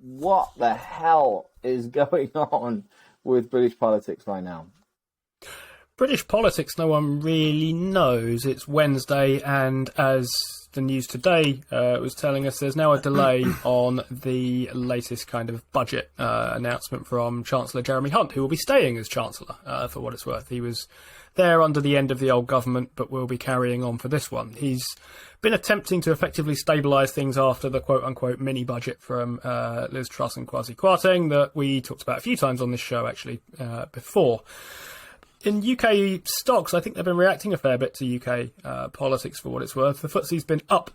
what the hell is going on with British politics right now? British politics, no one really knows. It's Wednesday, and as the news today was telling us, there's now a delay on the latest kind of budget announcement from Chancellor Jeremy Hunt, who will be staying as Chancellor, for what it's worth. He was there under the end of the old government, but will be carrying on for this one. He's been attempting to effectively stabilise things after the quote-unquote mini-budget from Liz Truss and Kwasi Kwarteng that we talked about a few times on this show, actually, before. In UK stocks, I think they've been reacting a fair bit to UK politics, for what it's worth. The FTSE's been up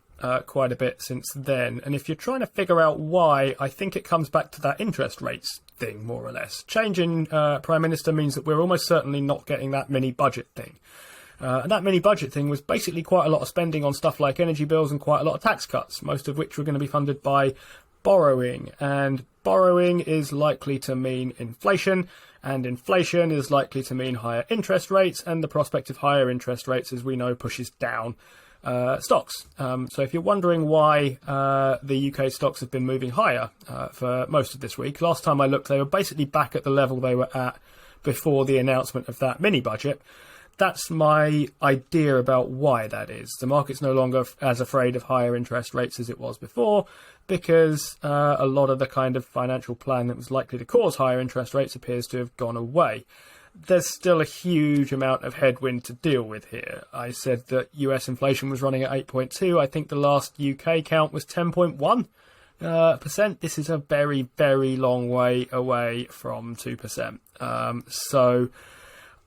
quite a bit since then. And if you're trying to figure out why, I think it comes back to that interest rates thing, more or less. Change in Prime Minister means that we're almost certainly not getting that mini-budget thing. And that mini-budget thing was basically quite a lot of spending on stuff like energy bills and quite a lot of tax cuts, most of which were going to be funded by borrowing. And borrowing is likely to mean inflation. And inflation is likely to mean higher interest rates, and the prospect of higher interest rates, as we know, pushes down stocks. So if you're wondering why the UK stocks have been moving higher for most of this week, last time I looked, they were basically back at the level they were at before the announcement of that mini-budget. That's my idea about why that is. The market's no longer as afraid of higher interest rates as it was before, because a lot of the kind of financial plan that was likely to cause higher interest rates appears to have gone away. There's still a huge amount of headwind to deal with here. I said that US inflation was running at 8.2. I think the last UK count was 10.1%. This is a very, very long way away from 2%. So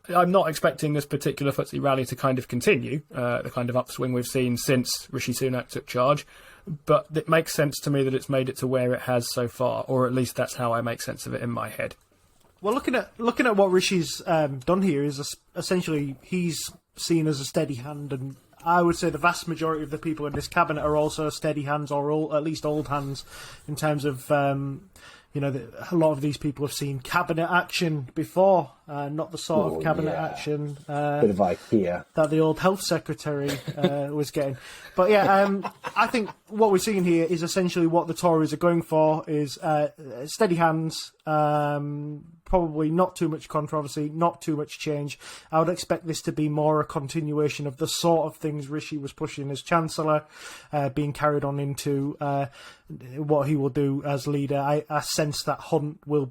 I'm not expecting this particular FTSE rally to kind of continue, the kind of upswing we've seen since Rishi Sunak took charge. But it makes sense to me that it's made it to where it has so far, or at least that's how I make sense of it in my head. Well, looking at what Rishi's done here is essentially he's seen as a steady hand, and I would say the vast majority of the people in this cabinet are also steady hands, or at least old hands, in terms of a lot of these people have seen cabinet action before, not the sort of cabinet action bit of IKEA that the old health secretary was getting. But I think what we're seeing here is essentially what the Tories are going for is steady hands, probably not too much controversy, not too much change. I would expect this to be more a continuation of the sort of things Rishi was pushing as Chancellor, being carried on into what he will do as leader. I sense that Hunt will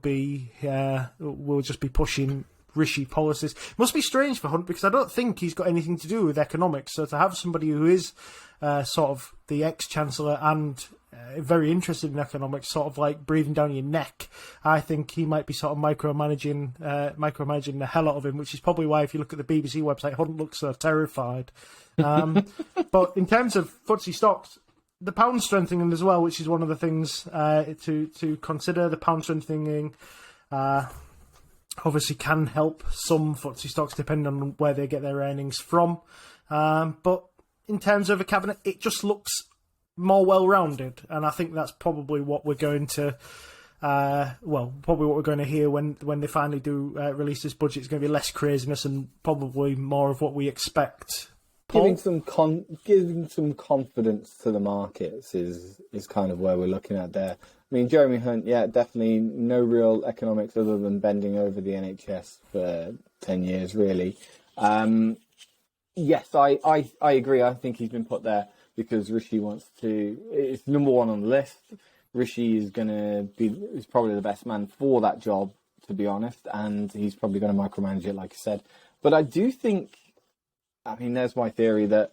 just be pushing Rishi policies. Must be strange for Hunt because I don't think he's got anything to do with economics. So to have somebody who is sort of the ex-Chancellor and very interested in economics, sort of like breathing down your neck, I think he might be sort of micromanaging the hell out of him, which is probably why if you look at the BBC website, Hunt looks so terrified. But in terms of FTSE stocks, the pound strengthening as well, which is one of the things to consider. The pound strengthening obviously can help some FTSE stocks depending on where they get their earnings from. But in terms of a cabinet, it just looks more well-rounded, and I think that's probably what we're going to hear when they finally do release this budget. It's going to be less craziness and probably more of what we expect. Giving some confidence to the markets is kind of where we're looking at there. I mean, Jeremy Hunt, definitely no real economics other than bending over the NHS for 10 years, really. Yes, I agree. I think he's been put there because Rishi wants to. It's number one on the list. Rishi is probably the best man for that job, to be honest, and he's probably going to micromanage it, like you said. But I do think, there's my theory that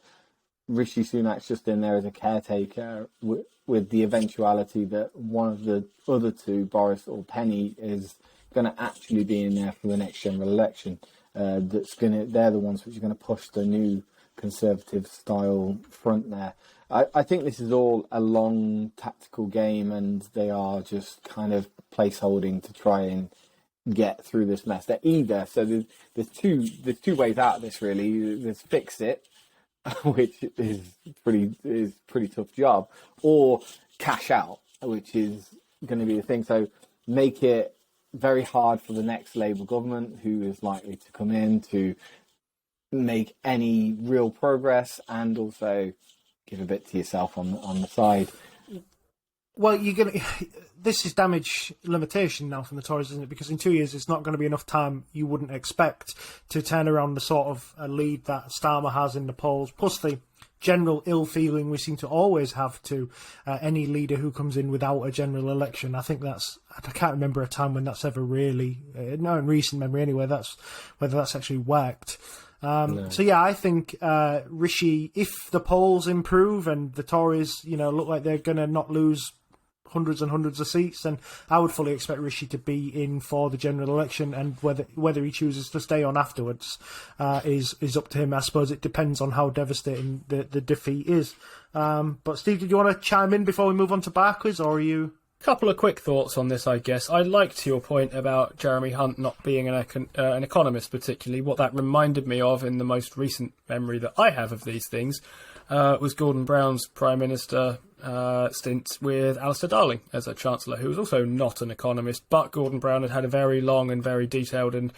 Rishi Sunak's just in there as a caretaker with the eventuality that one of the other two, Boris or Penny, is going to actually be in there for the next general election. They're the ones which are going to push the new Conservative style front there. I think this is all a long tactical game, and they are just kind of placeholding to try and get through this mess. There's two ways out of this, really. There's fix it, which is pretty tough job, or cash out, which is going to be the thing. So make it very hard for the next Labour government, who is likely to come in, to make any real progress, and also give a bit to yourself on the side. Well, you're going to. This is damage limitation now from the Tories, isn't it? Because in 2 years, it's not going to be enough time, you wouldn't expect, to turn around the sort of lead that Starmer has in the polls, plus the general ill feeling we seem to always have to any leader who comes in without a general election. I think I can't remember a time when that's ever really, no, in recent memory anyway, whether that's actually worked. No. So yeah, I think Rishi, if the polls improve and the Tories, look like they're going to not lose hundreds and hundreds of seats, then I would fully expect Rishi to be in for the general election, and whether he chooses to stay on afterwards is up to him. I suppose it depends on how devastating the defeat is. But Steve, did you want to chime in before we move on to Barclays, or are you? Couple of quick thoughts on this, I guess. I liked your point about Jeremy Hunt not being an economist particularly. What that reminded me of in the most recent memory that I have of these things was Gordon Brown's Prime Minister stint with Alistair Darling as a Chancellor, who was also not an economist, but Gordon Brown had a very long and very detailed and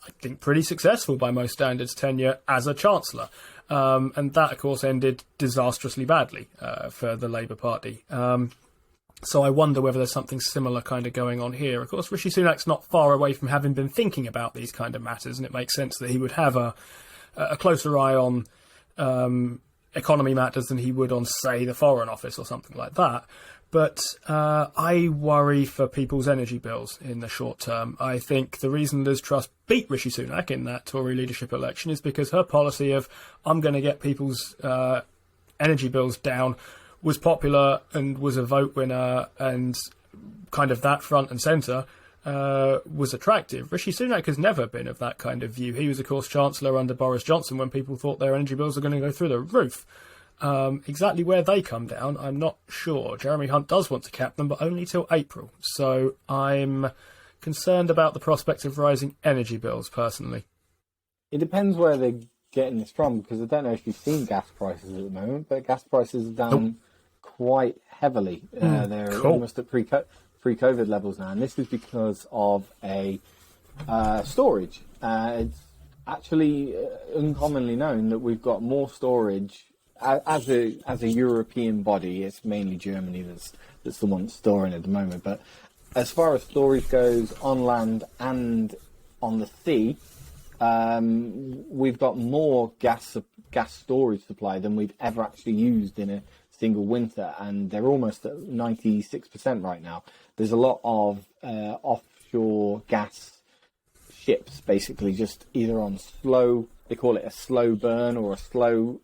I think pretty successful by most standards tenure as a Chancellor. And that, of course, ended disastrously badly for the Labour Party. So I wonder whether there's something similar kind of going on here. Of course, Rishi Sunak's not far away from having been thinking about these kind of matters, and it makes sense that he would have a closer eye on economy matters than he would on, say, the Foreign Office or something like that. But I worry for people's energy bills in the short term. I think the reason Liz Truss beat Rishi Sunak in that Tory leadership election is because her policy of, I'm going to get people's energy bills down, was popular and was a vote winner, and kind of that front and centre was attractive. Rishi Sunak has never been of that kind of view. He was, of course, Chancellor under Boris Johnson when people thought their energy bills were going to go through the roof. Exactly where they come down, I'm not sure. Jeremy Hunt does want to cap them, but only till April. So I'm concerned about the prospect of rising energy bills, personally. It depends where they're getting this from, because I don't know if you've seen gas prices at the moment, but gas prices are down quite heavily. They're almost at pre-COVID levels now, and this is because of a storage. It's actually uncommonly known that we've got more storage as a European body. It's mainly Germany that's the one that's storing at the moment. But as far as storage goes, on land and on the sea, we've got more gas storage supply than we've ever actually used in a single winter, and they're almost at 96% right now. There's a lot of offshore gas ships, basically just either on slow, they call it a slow burn or a slow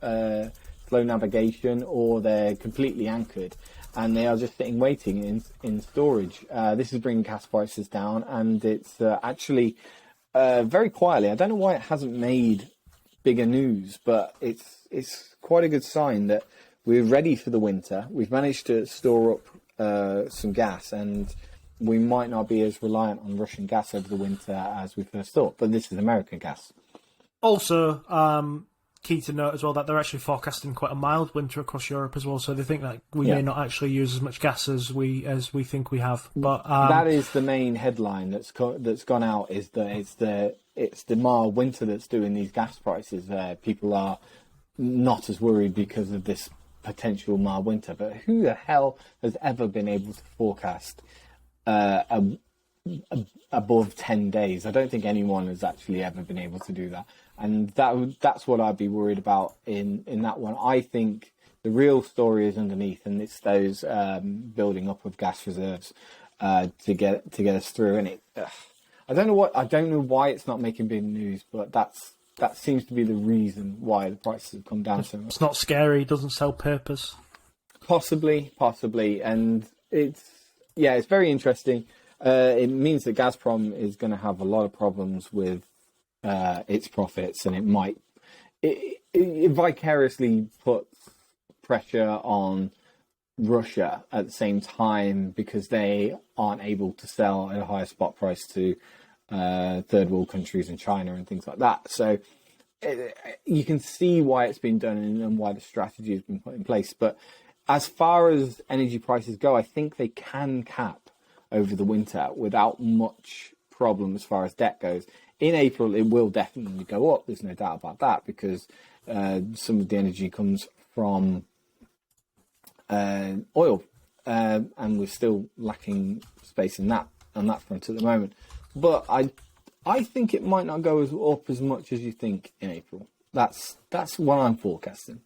navigation, or they're completely anchored, and they are just sitting waiting in storage. This is bringing gas prices down, and it's actually very quietly. I don't know why it hasn't made bigger news, but it's quite a good sign that we're ready for the winter. We've managed to store up some gas, and we might not be as reliant on Russian gas over the winter as we first thought. But this is American gas. Also, key to note as well that they're actually forecasting quite a mild winter across Europe as well. So they think that we may not actually use as much gas as we think we have. But that is the main headline that's gone out, is that it's the mild winter that's doing these gas prices. People are not as worried because of this potential mild winter, but who the hell has ever been able to forecast above 10 days? I don't think anyone has actually ever been able to do that, and that's what I'd be worried about in that one. I think the real story is underneath, and it's those building up of gas reserves to get us through. And I don't know why it's not making big news, but that seems to be the reason why the prices have come down so much. It's not scary, it doesn't sell papers. Possibly, and it's very interesting. It means that Gazprom is going to have a lot of problems with its profits, and it vicariously puts pressure on Russia at the same time, because they aren't able to sell at a higher spot price to third world countries and China and things like that. So you can see why it's been done and why the strategy has been put in place. But as far as energy prices go, I think they can cap over the winter without much problem as far as debt goes. In April, it will definitely go up. There's no doubt about that, because some of the energy comes from oil. and we're still lacking space in that on that front at the moment. But I think it might not go up as much as you think in April. That's what I'm forecasting.